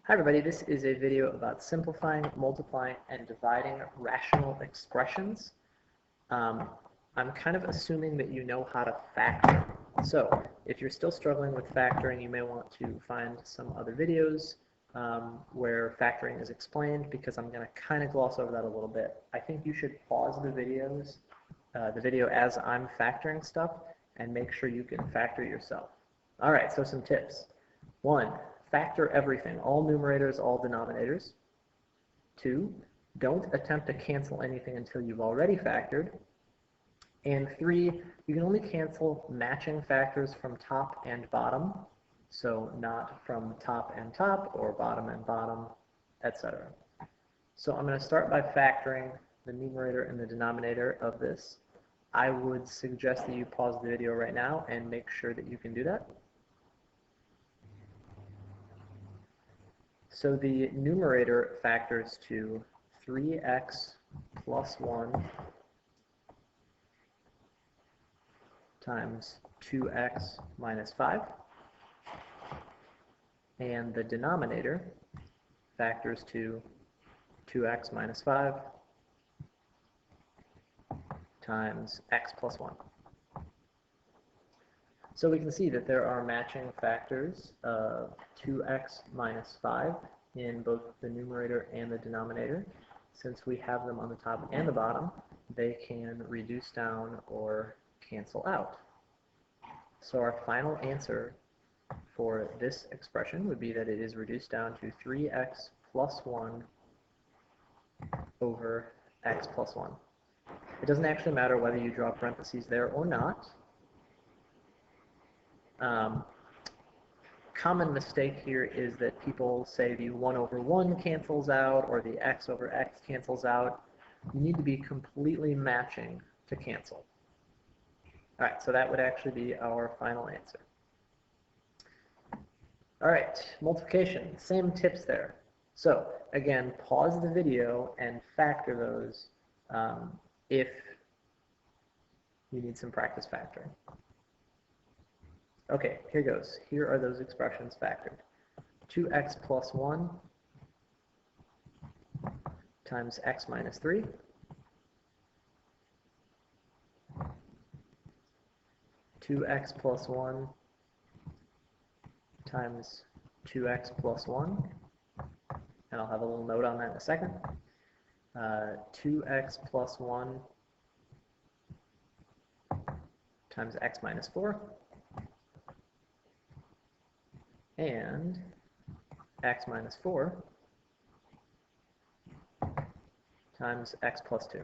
Hi everybody, this is a video about simplifying, multiplying, and dividing rational expressions. I'm kind of assuming that you know how to factor. So if you're still struggling with factoring, you may want to find some other videos where factoring is explained, because I'm going to kind of gloss over that a little bit. I think you should pause the video as I'm factoring stuff, and make sure you can factor yourself. All right, so some tips. 1. Factor everything, all numerators, all denominators. 2. Don't attempt to cancel anything until you've already factored. And 3. You can only cancel matching factors from top and bottom, so not from top and top or bottom and bottom, etc. So I'm going to start by factoring the numerator and the denominator of this. I would suggest that you pause the video right now and make sure that you can do that. So the numerator factors to 3x plus 1 times 2x minus 5. And the denominator factors to 2x minus 5 times x plus 1. So we can see that there are matching factors of 2x minus 5 in both the numerator and the denominator. Since we have them on the top and the bottom, they can reduce down or cancel out. So our final answer for this expression would be that it is reduced down to 3x plus 1 over x plus 1. It doesn't actually matter whether you draw parentheses there or not. Common mistake here is that people say the 1 over 1 cancels out or the x over x cancels out. You need to be completely matching to cancel. All right, so that would actually be our final answer. All right, multiplication, same tips there. So again, pause the video and factor those if you need some practice factoring. Okay, here goes. Here are those expressions factored. 2x plus 1 times x minus 3 2x plus 1 times 2x plus 1, and I'll have a little note on that in a second. 2x plus 1 times x minus 4, and x minus 4 times x plus 2.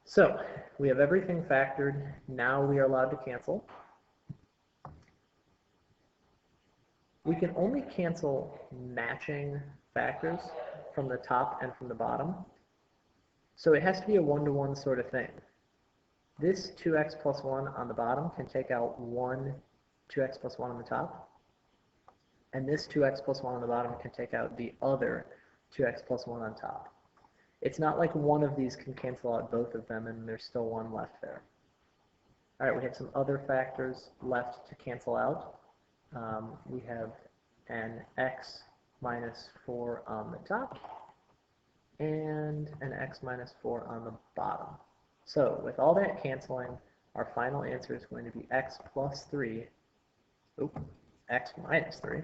So we have everything factored. Now we are allowed to cancel. We can only cancel matching factors from the top and from the bottom. So it has to be a one-to-one sort of thing. This 2x plus 1 on the bottom can take out 2x plus 1 on the top. And this 2x plus 1 on the bottom can take out the other 2x plus 1 on top. It's not like one of these can cancel out both of them and there's still one left there. All right, we have some other factors left to cancel out. We have an x minus 4 on the top and an x minus 4 on the bottom. So with all that canceling, our final answer is going to be x plus 3, x minus 3.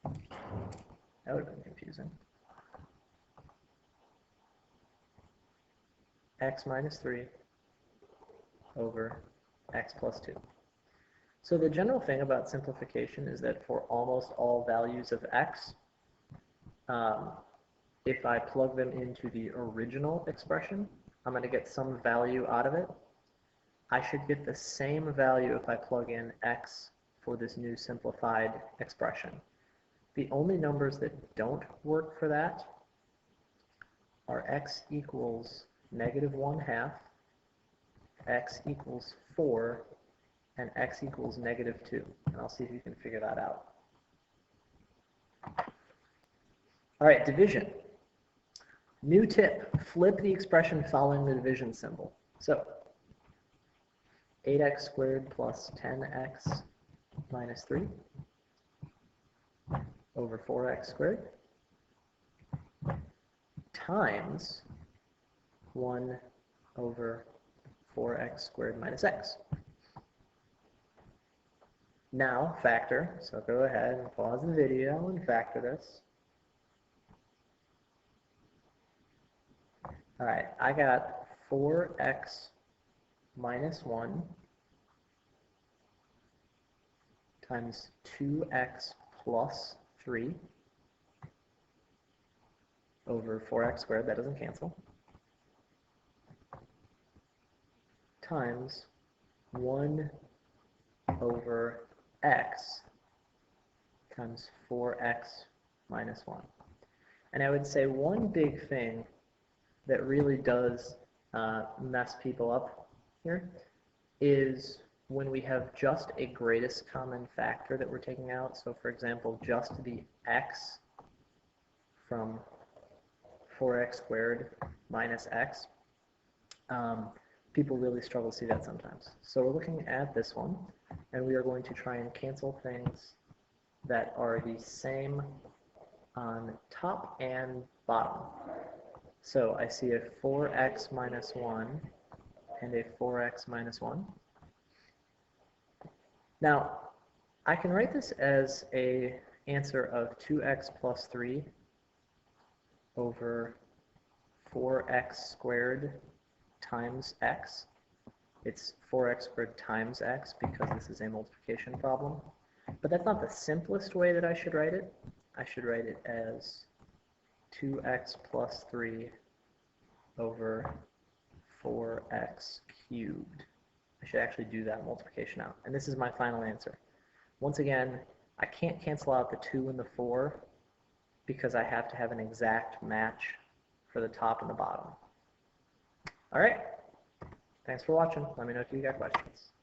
That would have been confusing. X minus 3 over x plus 2. So the general thing about simplification is that for almost all values of x, if I plug them into the original expression, I'm going to get some value out of it. I should get the same value if I plug in x for this new simplified expression. The only numbers that don't work for that are x equals -1/2, x equals 4, and x equals -2. And I'll see if you can figure that out. All right, division. New tip, flip the expression following the division symbol. So 8x squared plus 10x minus 3 over 4x squared times 1 over 4x squared minus x. Now factor, so go ahead and pause the video and factor this. Alright, I got 4x minus 1 times 2x plus 3 over 4x squared, that doesn't cancel, times 1 over x times 4x minus 1. And I would say one big thing that really does mess people up here is when we have just a greatest common factor that we're taking out. So for example, just the x from 4x squared minus x. People really struggle to see that sometimes. So we're looking at this one, and we are going to try and cancel things that are the same on top and bottom. So I see a 4x minus 1 and a 4x minus 1. Now, I can write this as an answer of 2x plus 3 over 4x squared times x. It's 4x squared times x because this is a multiplication problem. But that's not the simplest way that I should write it. I should write it as 2x plus 3 over 4x cubed. I should actually do that multiplication out. And this is my final answer. Once again, I can't cancel out the 2 and the 4 because I have to have an exact match for the top and the bottom. All right. Thanks for watching. Let me know if you got questions.